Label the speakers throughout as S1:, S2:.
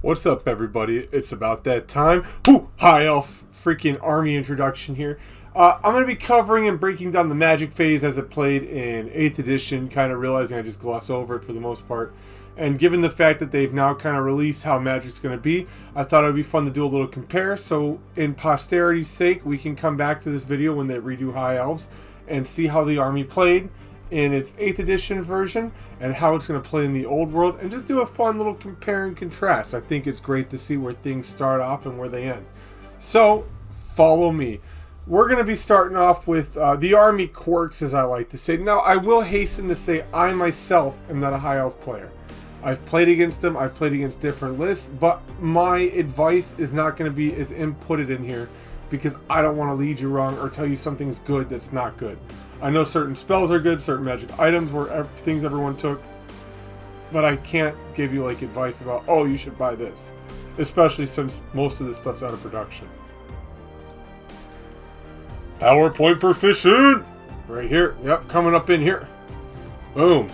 S1: What's up, everybody? It's about that time. Woo! High Elf freaking army introduction here. I'm going to be covering and breaking down the Magic phase as it played in 8th edition, kind of realizing I just gloss over it for the most part. And given the fact that they've now kind of released how Magic's going to be, I thought it would be fun to do a little compare. So, in posterity's sake, we can come back to this video when they redo High Elves and see how the army played in its 8th edition version and how it's going to play in the old world, and just do a fun little compare and contrast. I think it's great to see where things start off and where they end. So follow me. We're going to be starting off with the army quirks, as I like to say. Now, I will hasten to say I myself am not a High Elf player. I've played against them, I've played against different lists, but my advice is not going to be as inputted in here because I don't want to lead you wrong or tell you something's good that's not good. I know certain spells are good, certain magic items were things everyone took, but I can't give you like advice about, oh, you should buy this, especially since most of this stuff's out of production. PowerPoint proficient! Right here. Yep, coming up in here. Boom.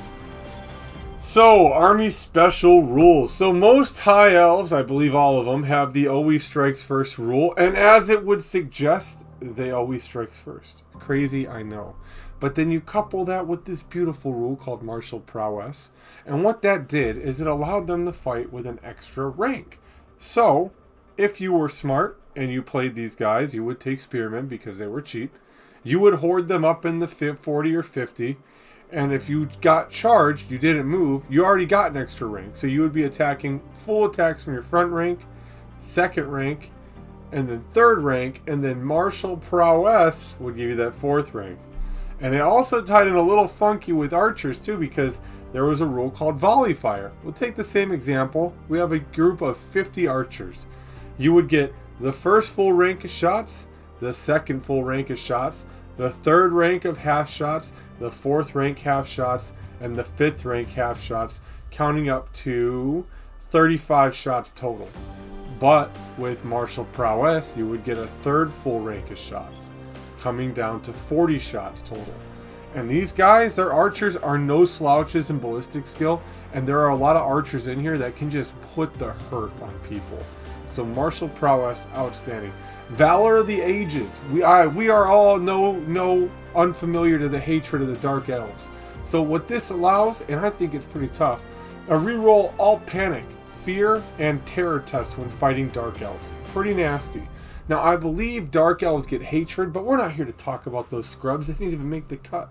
S1: So, Army Special Rules. So most High Elves, I believe all of them, have the always strikes first rule. And as it would suggest, they always strikes first. Crazy, I know. But then you couple that with this beautiful rule called Martial Prowess. And what that did is it allowed them to fight with an extra rank. So, if you were smart and you played these guys, you would take Spearmen because they were cheap. You would hoard them up in the 40 or 50. And if you got charged, you didn't move, you already got an extra rank. So you would be attacking full attacks from your front rank, second rank, and then third rank. And then Martial Prowess would give you that fourth rank. And it also tied in a little funky with archers too, because there was a rule called volley fire. We'll take the same example. We have a group of 50 archers. You would get the first full rank of shots, the second full rank of shots, the third rank of half shots, the fourth rank half shots, and the fifth rank half shots, counting up to 35 shots total. But with Martial Prowess, you would get a third full rank of shots, coming down to 40 shots total. And these guys, their archers are no slouches in ballistic skill, and there are a lot of archers in here that can just put the hurt on people. So Martial Prowess, outstanding. Valor of the Ages. We are all no unfamiliar to the hatred of the Dark Elves. So what this allows, and I think it's pretty tough, a reroll all panic, fear, and terror tests when fighting Dark Elves. Pretty nasty. Now, I believe Dark Elves get hatred, but we're not here to talk about those scrubs. They didn't even make the cut.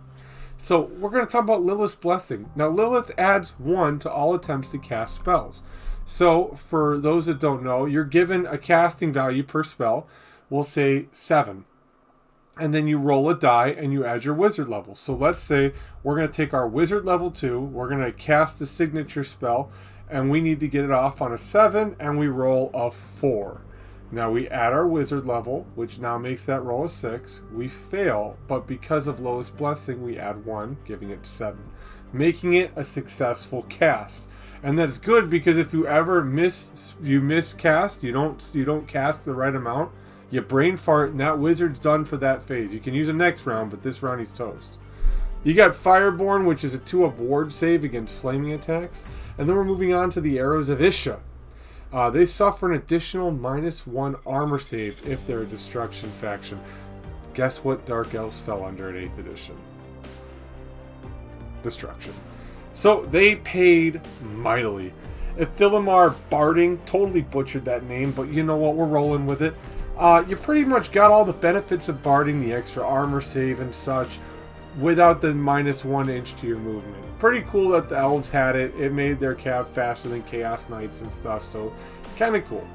S1: So, we're going to talk about Lilith's Blessing. Now, Lilith adds 1 to all attempts to cast spells. So, for those that don't know, you're given a casting value per spell. We'll say 7. And then you roll a die and you add your wizard level. So, let's say we're going to take our wizard level 2. We're going to cast a signature spell. And we need to get it off on a 7. And we roll a 4. Now we add our wizard level, which now makes that roll a 6. We fail, but because of Lilith's Blessing, we add 1, giving it 7, making it a successful cast. And that's good because if you ever miscast, you don't cast the right amount, you brain fart, and that wizard's done for that phase. You can use him next round, but this round he's toast. You got Fireborn, which is a 2-up ward save against flaming attacks, and then we're moving on to the Arrows of Isha. They suffer an additional -1 armor save if they're a destruction faction. Guess what Dark Elves fell under in 8th edition? Destruction. So they paid mightily. Ithilamar Barding, totally butchered that name, but you know what, we're rolling with it. You pretty much got all the benefits of Barding, the extra armor save and such, without the -1 inch to your movement. Pretty cool that the elves had it. It made their cav faster than Chaos Knights and stuff, so kind of cool.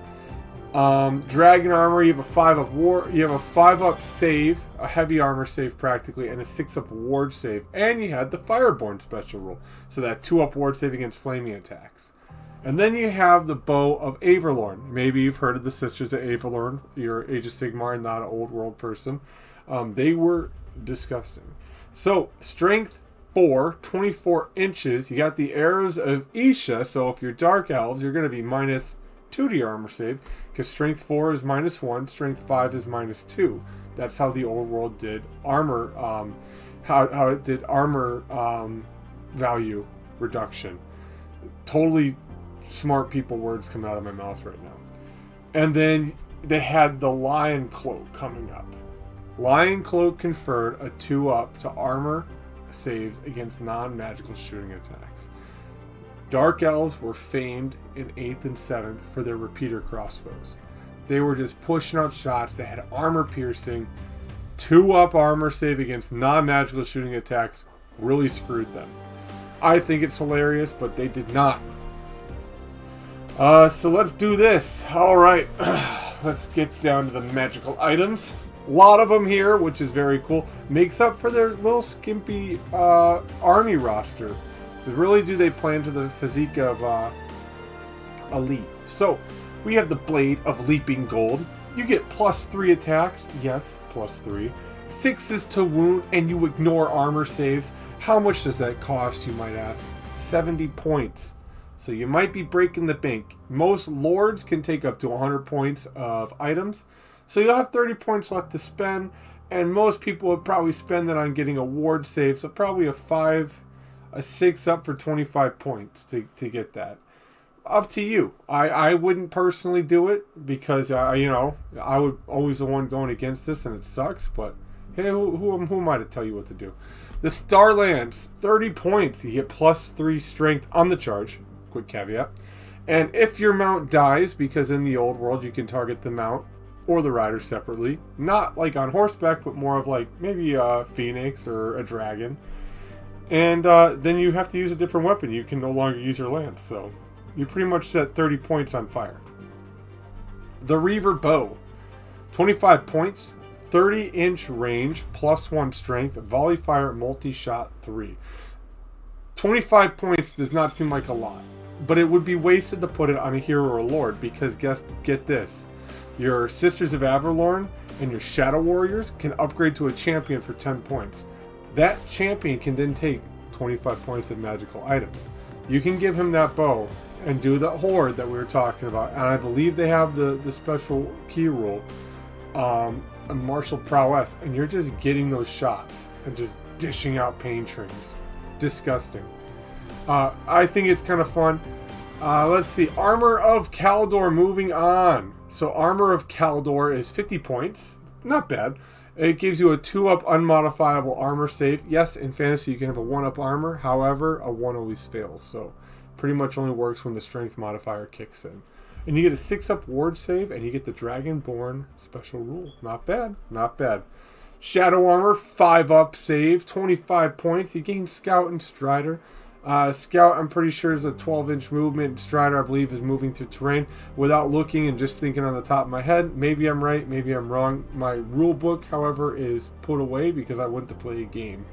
S1: Dragon armor, you have a 5-up war, you have a 5-up save, a heavy armor save practically, and a 6-up ward save. And you had the Fireborn special rule, so that 2-up ward save against flaming attacks. And then you have the Bow of Averlorn. Maybe you've heard of the Sisters of Averlorn. You're Age of Sigmar, not an old world person. They were disgusting. So, strength 4, 24 inches. You got the Arrows of Isha, so if you're Dark Elves, you're going to be -2 to your armor save, because strength 4 is -1, strength 5 is -2. That's how the old world did armor, how it did armor value reduction. Totally smart people words coming out of my mouth right now. And then they had the Lion Cloak coming up. Lion Cloak conferred a 2-up to armor saves against non-magical shooting attacks. Dark Elves were famed in 8th and 7th for their repeater crossbows. They were just pushing out shots that had armor piercing. 2-up armor save against non-magical shooting attacks really screwed them. I think it's hilarious, but they did not. So let's do this. Alright, let's get down to the magical items. A lot of them here, which is very cool. Makes up for their little skimpy army roster. Really do they play into the physique of Elite. So, we have the Blade of Leaping Gold. You get +3 attacks. Yes, +3. 6 to wound, and you ignore armor saves. How much does that cost, you might ask? 70 points. So you might be breaking the bank. Most lords can take up to 100 points of items. So you'll have 30 points left to spend. And most people would probably spend that on getting a ward save. So probably a 6 up for 25 points to get that. Up to you. I wouldn't personally do it because, I would always the one going against this and it sucks. But hey, who am I to tell you what to do? The Starlands, 30 points. You get +3 strength on the charge. Quick caveat. And if your mount dies, because in the old world you can target the mount or the rider separately, not like on horseback, but more of like maybe a phoenix or a dragon, and then you have to use a different weapon. You can no longer use your lance, so you pretty much set 30 points on fire. The Reaver Bow, 25 points, 30-inch range, +1 strength, volley fire, multi-shot 3. 25 points does not seem like a lot, but it would be wasted to put it on a hero or a lord, because get this. Your Sisters of Avalorn and your Shadow Warriors can upgrade to a champion for 10 points. That champion can then take 25 points of magical items. You can give him that bow and do the horde that we were talking about. And I believe they have the special key rule, a martial prowess, and you're just getting those shots and just dishing out pain trains. Disgusting. I think it's kind of fun. Let's see. Armor of Kaldor, moving on. So Armor of Kaldor is 50 points. Not bad. It gives you a 2-up unmodifiable armor save. Yes, in fantasy you can have a 1-up armor. However, a 1 always fails. So pretty much only works when the strength modifier kicks in. And you get a 6-up ward save, and you get the Dragonborn special rule. Not bad. Not bad. Shadow Armor, 5-up save, 25 points. You gain Scout and Strider. Scout, I'm pretty sure, is a 12-inch movement. Strider, I believe, is moving through terrain. Without looking and just thinking on the top of my head, maybe I'm right, maybe I'm wrong. My rule book, however, is put away because I went to play a game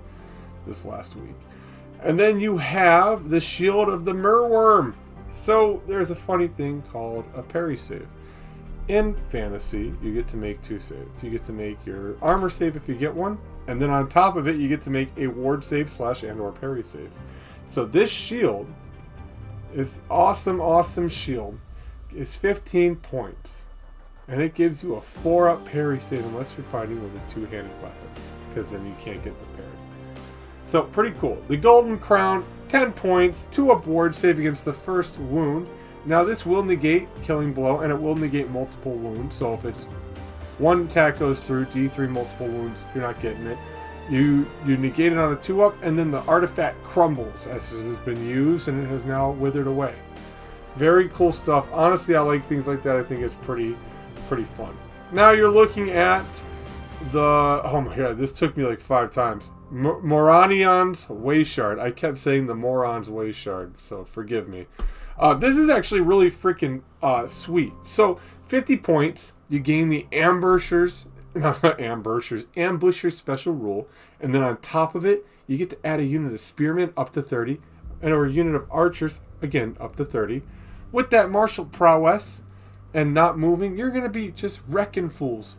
S1: this last week. And then you have the Shield of the Merworm. So there's a funny thing called a parry save. In fantasy, you get to make 2 saves. You get to make your armor save if you get one, and then on top of it, you get to make a ward save / and/or parry save. So this shield is awesome shield. Is 15 points, and it gives you a 4-up parry save unless you're fighting with a 2-handed weapon, because then you can't get the parry. So pretty cool. The Golden Crown, 10 points, 2-up ward save against the first wound. Now this will negate Killing Blow, and it will negate multiple wounds. So if it's one attack goes through, D3 multiple wounds, you're not getting it. You negate it on a 2-up, and then the artifact crumbles as it has been used, and it has now withered away. Very cool stuff. Honestly, I like things like that. I think it's pretty fun. Now you're looking at the... Oh my god, this took me like 5 times. Moranion's Wayshard. I kept saying the Moron's Wayshard, so forgive me. This is actually really freaking sweet. So, 50 points. You gain the Ambusher's special rule. And then on top of it, you get to add a unit of Spearmen up to 30. And or a unit of Archers, again, up to 30. With that martial prowess and not moving, you're going to be just wrecking fools.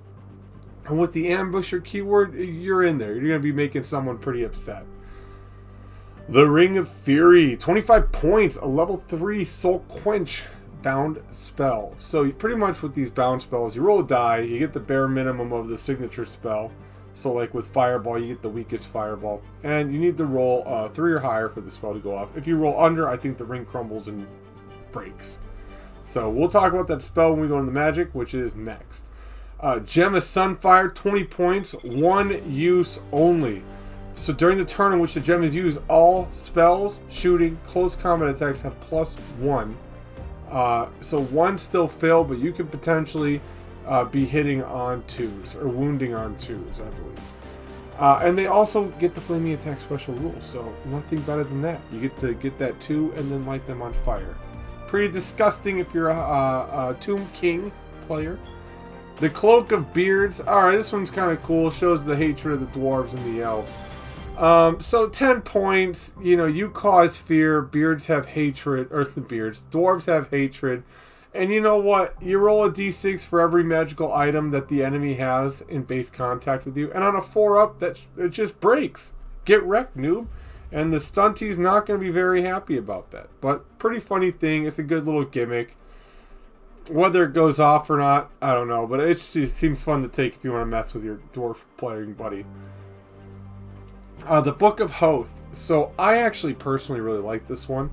S1: And with the Ambusher keyword, you're in there. You're going to be making someone pretty upset. The Ring of Fury, 25 points, a level 3 Soul Quench bound spell. So pretty much with these bound spells, you roll a die, you get the bare minimum of the signature spell. So like with Fireball, you get the weakest Fireball. And you need to roll 3 or higher for the spell to go off. If you roll under, I think the ring crumbles and breaks. So we'll talk about that spell when we go into the magic, which is next. Gem of Sunfire, 20 points, one use only. So during the turn in which the gem is used, all spells, shooting, close combat attacks have +1. So one still fail, but you could potentially be hitting on 2s or wounding on 2s, I believe. And they also get the flaming attack special rules, so nothing better than that. You get to get that 2 and then light them on fire. Pretty disgusting if you're a Tomb King player. The Cloak of Beards. Alright, this one's kind of cool. Shows the hatred of the dwarves and the elves. So 10 points. You know, you cause fear. Beards have hatred. Dwarves have hatred. And you know what? You roll a d6 for every magical item that the enemy has in base contact with you. And on a 4-up, it just breaks. Get wrecked, noob. And the stuntie's not going to be very happy about that. But pretty funny thing. It's a good little gimmick. Whether it goes off or not, I don't know. But it seems fun to take if you want to mess with your dwarf playing buddy. The Book of Hoth. So I actually personally really like this one.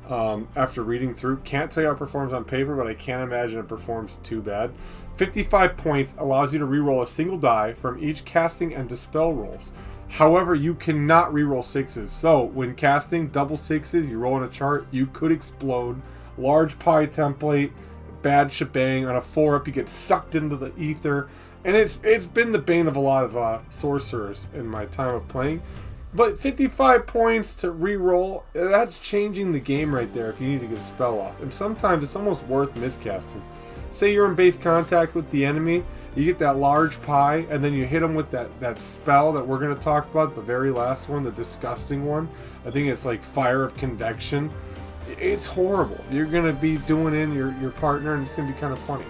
S1: After reading through, can't tell you how it performs on paper, but I can't imagine it performs too bad. 55 points allows you to reroll a single die from each casting and dispel rolls. However, you cannot reroll 6s. So when casting double 6s, you roll in a chart, you could explode. Large pie template, bad shebang. On a 4-up, you get sucked into the ether. And it's been the bane of a lot of sorcerers in my time of playing. But 55 points to reroll, that's changing the game right there if you need to get a spell off. And sometimes it's almost worth miscasting. Say you're in base contact with the enemy, you get that large pie, and then you hit them with that spell that we're going to talk about, the very last one, the disgusting one. I think it's like Fire of Convection. It's horrible. You're going to be doing in your partner, and it's going to be kind of funny.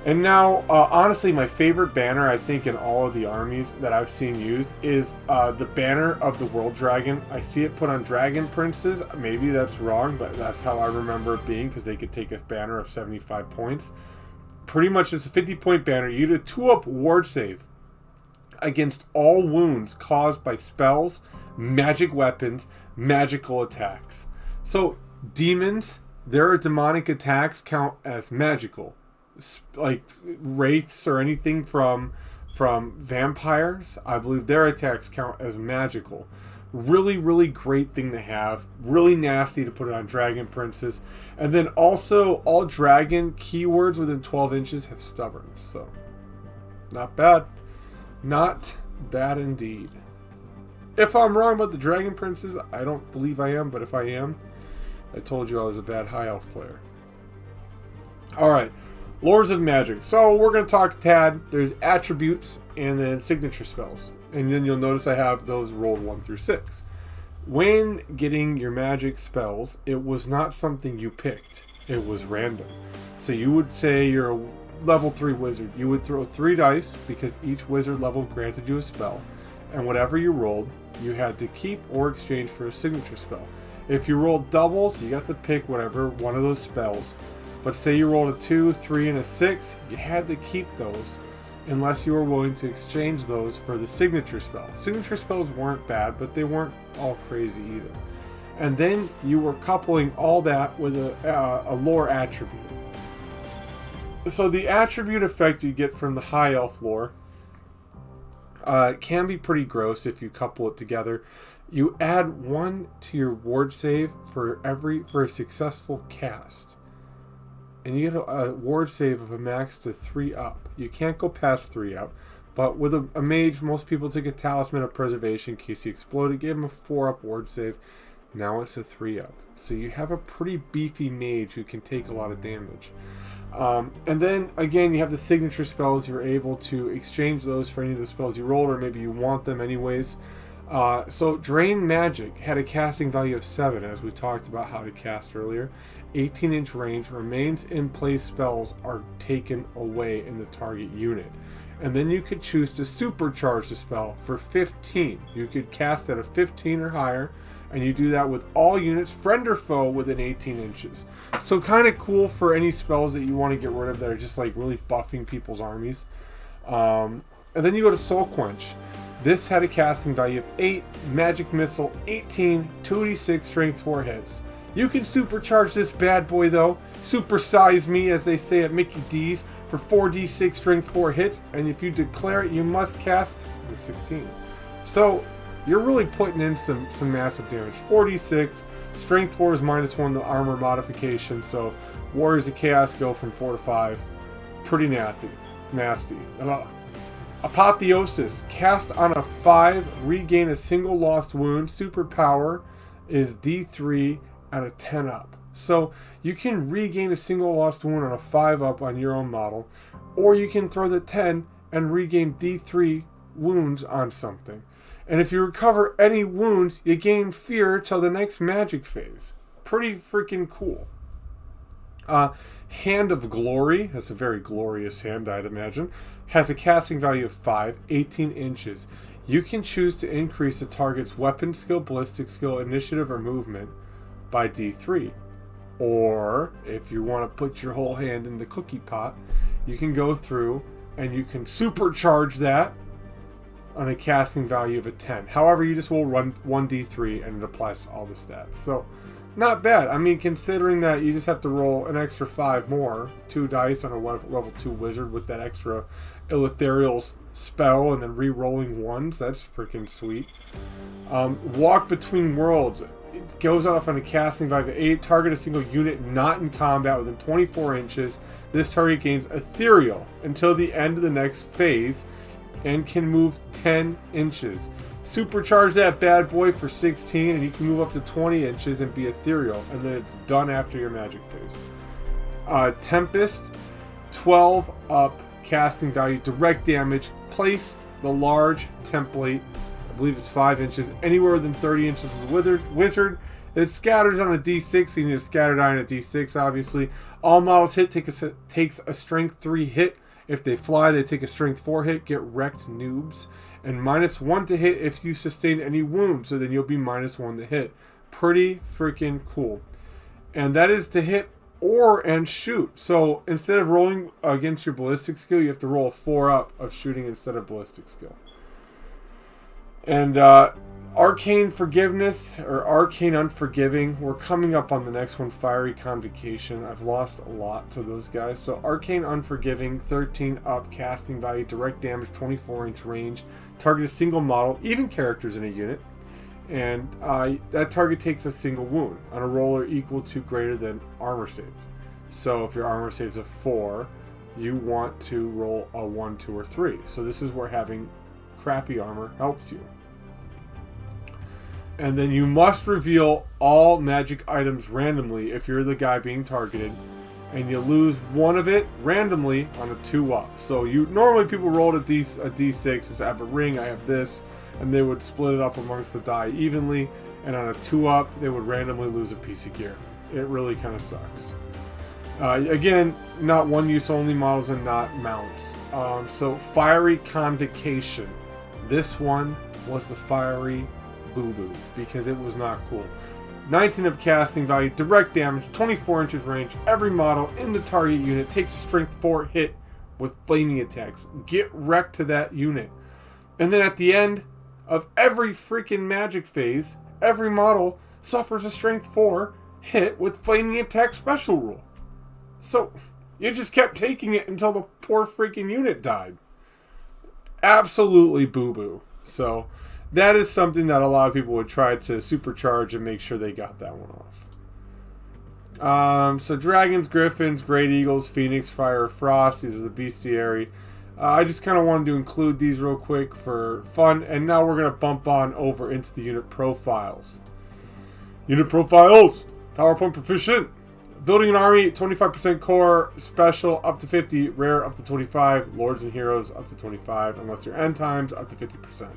S1: And now, honestly, my favorite banner, I think, in all of the armies that I've seen used is the banner of the World Dragon. I see it put on Dragon Princes. Maybe that's wrong, but that's how I remember it being, because they could take a banner of 75 points. Pretty much it's a 50-point banner. You get a 2-up ward save against all wounds caused by spells, magic weapons, magical attacks. So, demons, their demonic attacks count as magical. Like wraiths or anything from vampires, I believe their attacks count as magical. Really, really great thing to have. Really nasty to put it on Dragon Princes. And then also all dragon keywords within 12 inches have stubborn. So not bad. Not bad indeed. If I'm wrong about the Dragon Princes, I don't believe I am, but if I am, I told you I was a bad High Elf player. Alright. Lords of Magic. So we're going to talk a tad. There's attributes and then signature spells. And then you'll notice I have those rolled 1 through 6. When getting your magic spells, it was not something you picked. It was random. So you would say you're a level 3 wizard. You would throw 3 dice because each wizard level granted you a spell. And whatever you rolled, you had to keep or exchange for a signature spell. If you rolled doubles, you got to pick whatever one of those spells. But say you rolled a 2, 3, and a 6, you had to keep those unless you were willing to exchange those for the signature spell. Signature spells weren't bad, but they weren't all crazy either. And then you were coupling all that with a lore attribute. So the attribute effect you get from the High Elf lore can be pretty gross if you couple it together. You add 1 to your ward save for a successful cast. And you get a ward save of a max to 3 up. You can't go past 3 up. But with a mage, most people take a Talisman of Preservation in case he exploded. Gave him a 4 up ward save. Now it's a 3 up. So you have a pretty beefy mage who can take a lot of damage. And then, again, you have the signature spells. You're able to exchange those for any of the spells you rolled, or maybe you want them anyways. So Drain Magic had a casting value of 7, as we talked about how to cast earlier. 18-inch range, remains in place spells are taken away in the target unit. And then you could choose to supercharge the spell for 15. You could cast at a 15 or higher, and you do that with all units, friend or foe, within 18 inches. So kind of cool for any spells that you want to get rid of that are just like really buffing people's armies. And then you go to Soul Quench. This had a casting value of 8, Magic Missile 18, 2d6 Strength 4 hits. You can supercharge this bad boy though. Supersize me, as they say at Mickey D's, for 4d6 strength 4 hits, and if you declare it, you must cast the 16. So you're really putting in some massive damage. 4d6, strength 4 is -1, the armor modification, so Warriors of Chaos go from 4 to 5. Pretty nasty. Apotheosis, cast on a 5, regain a single lost wound. Superpower is D3 at a 10 up. So you can regain a single lost wound on a 5 up on your own model, or you can throw the 10 and regain D3 wounds on something. And if you recover any wounds, you gain fear till the next magic phase. Pretty freaking cool. Hand of Glory, that's a very glorious hand, I'd imagine, has a casting value of 5, 18 inches. You can choose to increase the target's weapon skill, ballistic skill, initiative, or movement by D3. Or, if you want to put your whole hand in the cookie pot, you can go through and you can supercharge that on a casting value of a 10. However, you just will run 1d3 and it applies to all the stats. So, not bad. I mean, considering that you just have to roll an extra 5 more, 2 dice on a level 2 wizard with that extra Eleutherial spell and then re-rolling ones. That's freaking sweet. Walk Between Worlds. It goes off on a casting value of 8. Target a single unit not in combat within 24 inches. This target gains Ethereal until the end of the next phase and can move 10 inches. Supercharge that bad boy for 16 and you can move up to 20 inches and be ethereal, and then it's done after your magic phase. Tempest, 12 up, casting value, direct damage. Place the large template, I believe it's 5 inches, anywhere within 30 inches of the wizard. It scatters on a d6, so you need a scatter die on a d6, obviously. All models hit takes a strength 3 hit. If they fly, they take a strength 4 hit. Get wrecked, noobs. And -1 to hit if you sustain any wounds, so then you'll be -1 to hit. Pretty freaking cool. And that is to hit and shoot. So instead of rolling against your ballistic skill, you have to roll a 4 up of shooting instead of ballistic skill. And Arcane Forgiveness, or Arcane Unforgiving. We're coming up on the next one, Fiery Convocation. I've lost a lot to those guys. So Arcane Unforgiving, 13 up, casting value, direct damage, 24-inch range. Target a single model, even characters in a unit. And that target takes a single wound on a roller equal to greater than armor saves. So if your armor saves a 4, you want to roll a 1, 2, or 3. So this is where having crappy armor helps you. And then you must reveal all magic items randomly if you're the guy being targeted, and you lose one of it randomly on a 2 up. So normally people roll a d6 and say, I have a ring, I have this, and they would split it up amongst the die evenly, and on a 2 up they would randomly lose a piece of gear. It really kind of sucks. Again, not one use only models and not mounts. So Fiery Convocation. This one was the fiery boo-boo because it was not cool. 19 up casting value, direct damage, 24 inches range. Every model in the target unit takes a strength 4 hit with flaming attacks. Get wrecked to that unit. And then at the end of every freaking magic phase, every model suffers a strength 4 hit with flaming attack special rule. So you just kept taking it until the poor freaking unit died. Absolutely boo-boo. So that is something that a lot of people would try to supercharge and make sure they got that one off. So dragons, griffins, great eagles, phoenix, fire, frost. These are the bestiary. I just kind of wanted to include these real quick for fun. And now we're going to bump on over into the unit profiles. Unit profiles. PowerPoint proficient. Building an army, 25% core, special up to 50, rare up to 25, lords and heroes up to 25, unless you're end times up to 50%.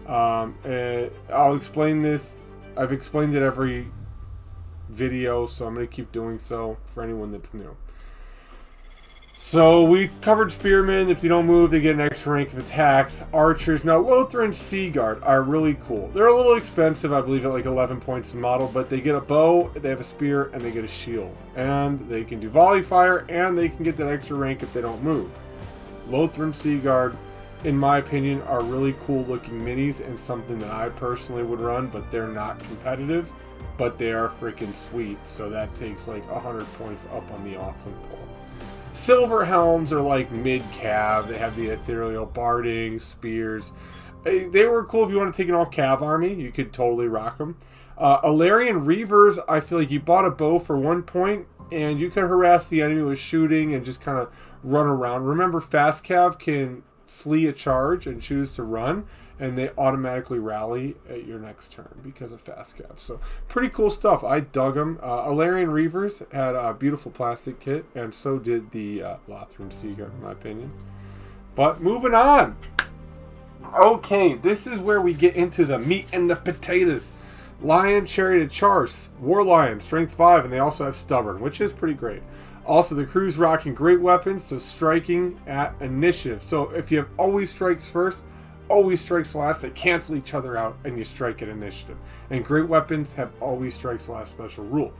S1: I'll explain this. I've explained it every video, so I'm going to keep doing so for anyone that's new. So we covered spearmen. If they don't move, they get an extra rank of attacks. Archers. Now Lothar and Seaguard are really cool. They're a little expensive, I believe, at like 11 points a model, but they get a bow, they have a spear, and they get a shield. And they can do volley fire, and they can get that extra rank if they don't move. Lothar and Seaguard, in my opinion, are really cool looking minis and something that I personally would run, but they're not competitive. but they are freaking sweet. So that takes like 100 points up on the awesome pull. Silver helms are like mid-cav. They have the ethereal barding, spears. They were cool if you want to take an all-cav army. You could totally rock them. Alarian Reavers, I feel like you bought a bow for 1 point, and you could harass the enemy with shooting and just kind of run around. Remember, fast cav can flee a charge and choose to run, and they automatically rally at your next turn because of fast cav. So pretty cool stuff. I dug them. Alarian Reavers had a beautiful plastic kit, and so did the Lothran Seaguard, in my opinion. But moving on. Okay, this is where we get into the meat and the potatoes. Lion, Chariot, Charse, War Lion, Strength 5, and they also have Stubborn, which is pretty great. Also, the crew's rocking great weapons, so striking at initiative. So if you have always strikes first, always strikes last, they cancel each other out, and you strike at initiative. And great weapons have always strikes last special rule.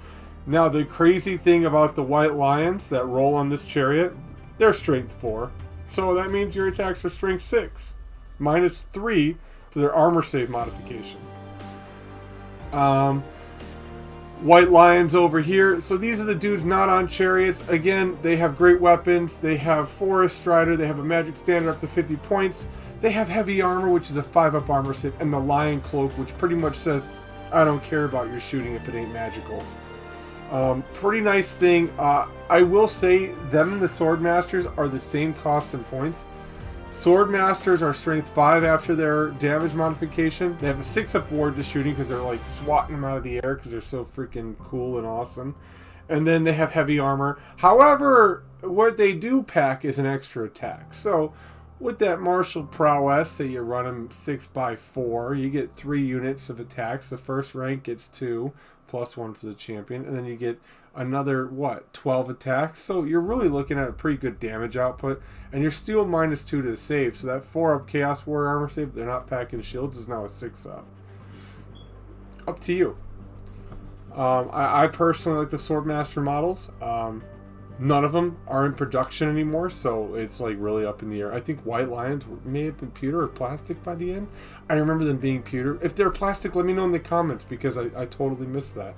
S1: Now, the crazy thing about the White Lions that roll on this chariot, they're Strength 4. So that means your attacks are Strength 6, minus 3 to their armor save modification. White Lions over here. So these are the dudes not on chariots. Again, they have great weapons. They have Forest Strider. They have a magic standard up to 50 points. They have heavy armor, which is a 5-up armor save, and the Lion Cloak, which pretty much says, I don't care about your shooting if it ain't magical. Pretty nice thing. I will say, them and the Swordmasters are the same cost and points. Swordmasters are Strength 5 after their damage modification. They have a 6-up ward to shooting because they're like swatting them out of the air because they're so freaking cool and awesome. And then they have heavy armor. However, what they do pack is an extra attack. So with that martial prowess, say you run them 6x4, you get 3 units of attacks. The first rank gets 2, plus 1 for the champion. And then you get another, 12 attacks? So you're really looking at a pretty good damage output. And you're still minus 2 to the save. So that 4-up Chaos Warrior armor save, they're not packing shields, is now a 6-up. Up to you. I personally like the Swordmaster models. None of them are in production anymore, so it's like really up in the air. I think White Lions may have been pewter or plastic by the end. I remember them being pewter. If they're plastic, let me know in the comments because I totally missed that.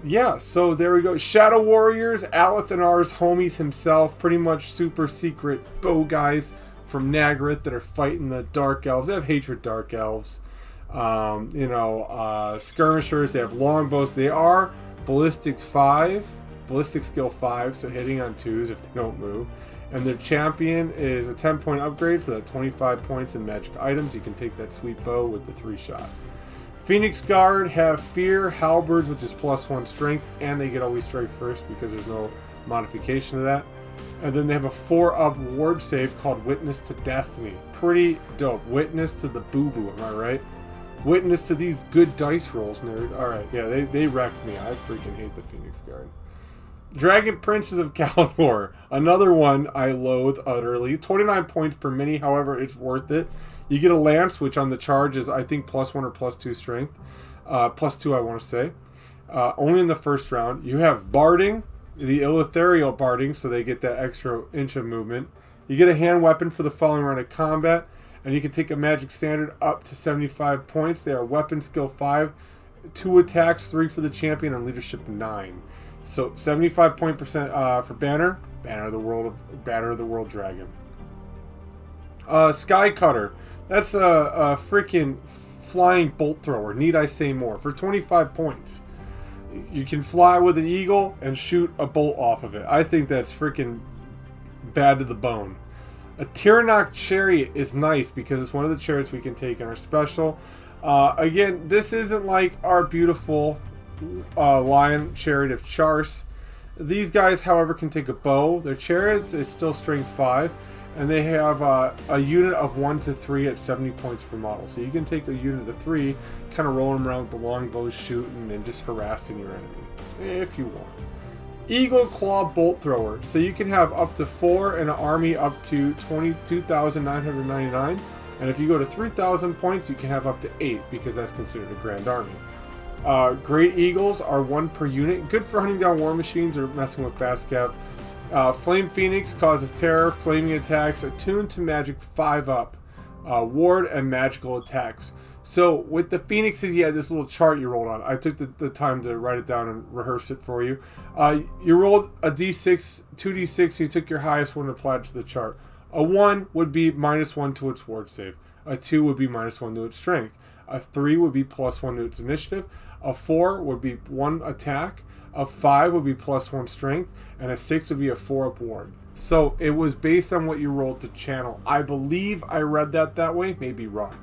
S1: Yeah, so there we go. Shadow Warriors, Alathanar's homies himself, pretty much super secret bow guys from Nagaroth that are fighting the Dark Elves. They have Hatred Dark Elves. Skirmishers, they have longbows. They are ballistic skill 5, so hitting on 2s if they don't move. And their champion is a 10-point upgrade for that 25 points in magic items. You can take that sweet bow with the 3 shots. Phoenix Guard have Fear, Halberds, which is +1 strength, and they get always strikes first because there's no modification to that. And then they have a 4-up ward save called Witness to Destiny. Pretty dope. Witness to the boo-boo, am I right? Witness to these good dice rolls, nerd. Alright, yeah, they wrecked me. I freaking hate the Phoenix Guard. Dragon Princes of Kalimdor. Another one I loathe utterly. 29 points per mini, however, it's worth it. You get a Lance, which on the charge is, I think, +1 or +2 strength. +2, I want to say. Only in the first round. You have Barding, the Illitherial Barding, so they get that extra inch of movement. You get a hand weapon for the following round of combat, and you can take a magic standard up to 75 points. They are weapon skill 5, 2 attacks, 3 for the champion, and leadership 9. So 75 point percent for Banner of the World Dragon. Sky Cutter. That's a freaking flying bolt thrower. Need I say more? For 25 points. You can fly with an eagle and shoot a bolt off of it. I think that's freaking bad to the bone. A Tiranoc Chariot is nice because it's one of the chariots we can take in our special. Again, this isn't like our beautiful Lion Chariot of Charse. These guys, however, can take a bow. Their chariot is still strength 5. And they have a unit of 1 to 3 at 70 points per model. So you can take a unit of 3, kind of rolling them around with the longbows shooting and just harassing your enemy, if you want. Eagle Claw Bolt Thrower. So you can have up to 4 in an army up to 22,999. And if you go to 3,000 points, you can have up to 8 because that's considered a grand army. Great Eagles are 1 per unit. Good for hunting down war machines or messing with fast cav. Flame Phoenix causes terror, flaming attacks, attuned to magic 5-up, ward, and magical attacks. So with the Phoenixes, you had this little chart you rolled on. I took the time to write it down and rehearse it for you. You rolled a d6, 2d6, you took your highest one and applied it to the chart. A 1 would be -1 to its ward save. A 2 would be -1 to its strength. A 3 would be +1 to its initiative. A 4 would be 1 attack. A 5 would be +1 strength. And a 6 would be a 4-up ward. So it was based on what you rolled to channel. I believe I read that way. Maybe wrong.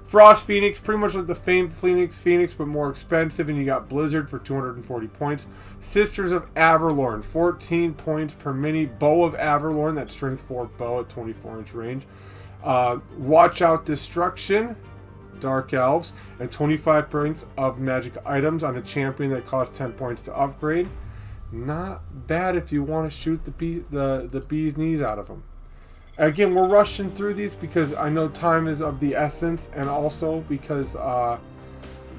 S1: Frost Phoenix, pretty much like the famed Phoenix, but more expensive, and you got Blizzard for 240 points. Sisters of Averlorn, 14 points per mini. Bow of Averlorn, that strength 4 bow at 24-inch range. Watch Out Destruction, Dark Elves, and 25 points of magic items on a champion that costs 10 points to upgrade. Not bad if you want to shoot the bee's knees out of them. Again, we're rushing through these because I know time is of the essence, and also because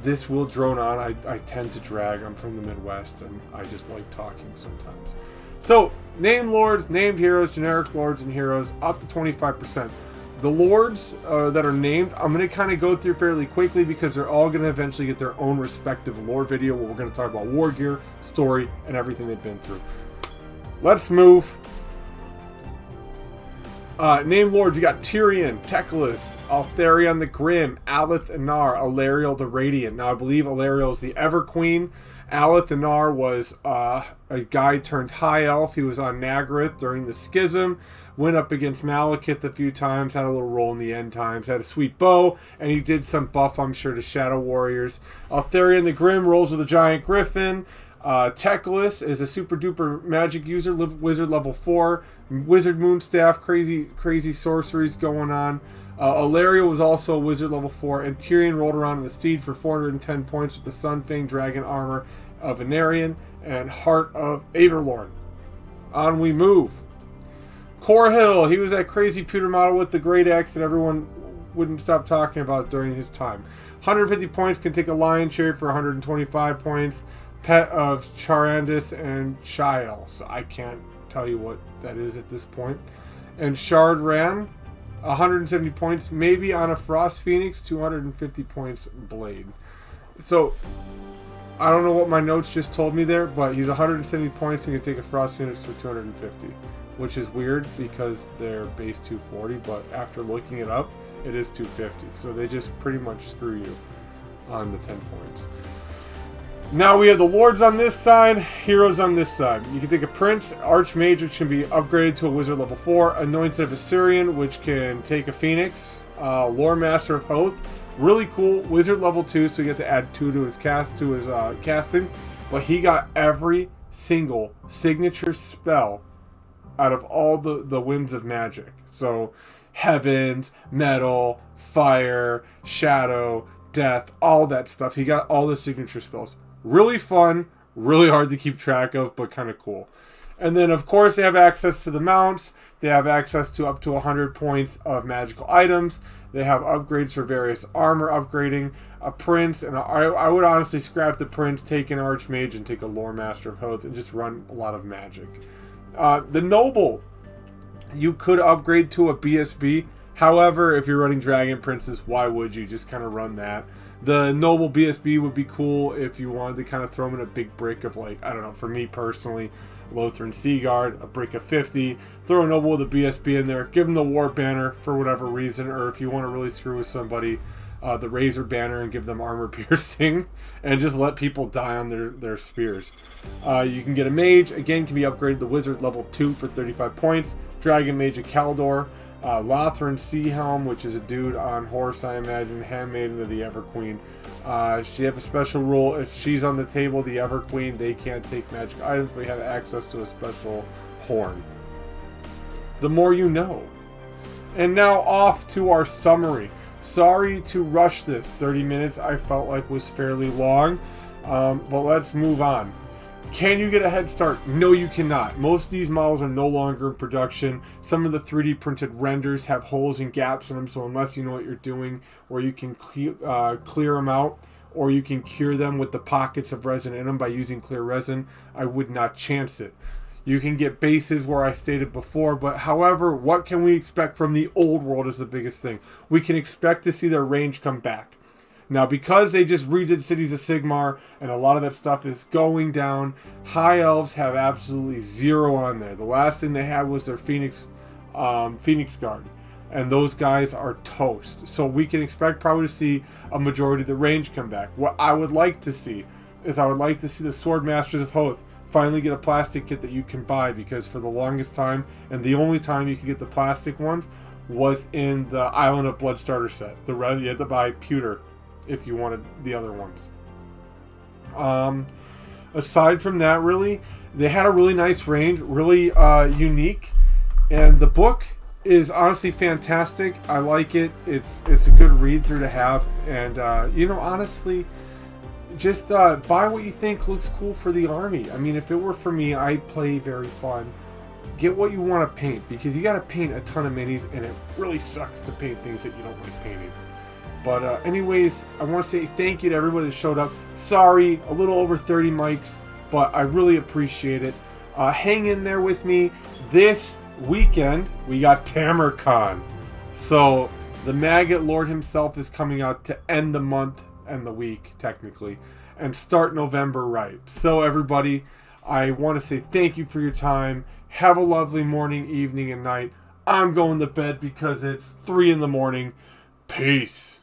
S1: this will drone on. I tend to drag. I'm from the Midwest, and I just like talking sometimes. So, named lords, named heroes, generic lords and heroes, up to 25%. The lords that are named, I'm going to kind of go through fairly quickly because they're all going to eventually get their own respective lore video where we're going to talk about war gear, story, and everything they've been through. Let's move. Named lords, you got Tyrion, Teclis, Altharion the Grim, Aleth Anar, Alariel the Radiant. Now, I believe Alariel is the Everqueen. Aleth Anar was a guy turned High Elf. He was on Nagarath during the Schism. Went up against Malekith a few times. Had a little role in the end times. Had a sweet bow. And he did some buff, I'm sure, to Shadow Warriors. Altharion the Grim rolls with a Giant Griffin. Teclis is a super duper magic user, wizard level 4, wizard moonstaff, crazy sorceries going on. Alariel was also a wizard level 4, and Tyrion rolled around in the steed for 410 points with the Sunfang dragon armor of Anarion and Heart of Averlorn. On we move. Corhill, he was that crazy pewter model with the great axe that everyone wouldn't stop talking about during his time. 150 points, can take a lion chariot for 125 points. Pet of Charandus and Shael. So I can't tell you what that is at this point. And Shard Ran, 170 points, maybe on a Frost Phoenix, 250 points Blade. So I don't know what my notes just told me there, but he's 170 points and can take a Frost Phoenix for 250, which is weird because they're base 240, but after looking it up, it is 250. So they just pretty much screw you on the 10 points. Now we have the lords on this side, heroes on this side. You can take a prince, archmage, which can be upgraded to a wizard level 4, anointed of Assyrian, which can take a phoenix, lore master of Hoth, really cool, wizard level 2, so you get to add 2 to his casting, but he got every single signature spell out of all the winds of magic. So heavens, metal, fire, shadow, death, all that stuff. He got all the signature spells. Really fun, really hard to keep track of, but kind of cool. And then, of course, they have access to the mounts. They have access to up to 100 points of magical items. They have upgrades for various armor upgrading. A prince, and I would honestly scrap the prince, take an archmage, and take a lore master of Hoth, and just run a lot of magic. The noble, you could upgrade to a BSB. However, if you're running dragon princes, why would you just kind of run that? The noble BSB would be cool if you wanted to kind of throw them in a big brick of, like, I don't know, for me personally, Lothran Seaguard, a brick of 50, throw a noble with a BSB in there, give them the war banner for whatever reason, or if you want to really screw with somebody, the razor banner and give them armor piercing, and just let people die on their spears. You can get a mage, again, can be upgraded to wizard level 2 for 35 points, dragon mage of Kaldor, Lothran Seahelm, which is a dude on horse, I imagine, handmaiden of the Everqueen. She have a special rule. If she's on the table, the Everqueen, they can't take magic items, but you have access to a special horn. The more you know. And now off to our summary. Sorry to rush this. 30 minutes I felt like was fairly long, but let's move on. Can you get a head start? No, you cannot. Most of these models are no longer in production. Some of the 3D printed renders have holes and gaps in them, so unless you know what you're doing, or you can clear them out, or you can cure them with the pockets of resin in them by using clear resin, I would not chance it. You can get bases where I stated before, but however, what can we expect from the old world is the biggest thing. We can expect to see their range come back. Now, because they just redid Cities of Sigmar, and a lot of that stuff is going down, High Elves have absolutely zero on there. The last thing they had was their Phoenix Guard. And those guys are toast. So we can expect probably to see a majority of the range come back. What I would like to see is I would like to see the Sword Masters of Hoth finally get a plastic kit that you can buy, because for the longest time, and the only time you could get the plastic ones, was in the Island of Blood starter set. You had to buy pewter if you wanted the other ones. Aside from that, really, they had a really nice range, really unique, and the book is honestly fantastic. I like it. It's a good read through to have, and honestly, just buy what you think looks cool for the army. I mean, if it were for me, I'd play very fun. Get what you want to paint, because you got to paint a ton of minis, and it really sucks to paint things that you don't like painting. But anyways, I want to say thank you to everybody that showed up. Sorry, a little over 30 mics, but I really appreciate it. Hang in there with me. This weekend, we got TamerCon. So, the Maggot Lord himself is coming out to end the month and the week, technically, and start November right. So, everybody, I want to say thank you for your time. Have a lovely morning, evening, and night. I'm going to bed because it's 3 in the morning. Peace.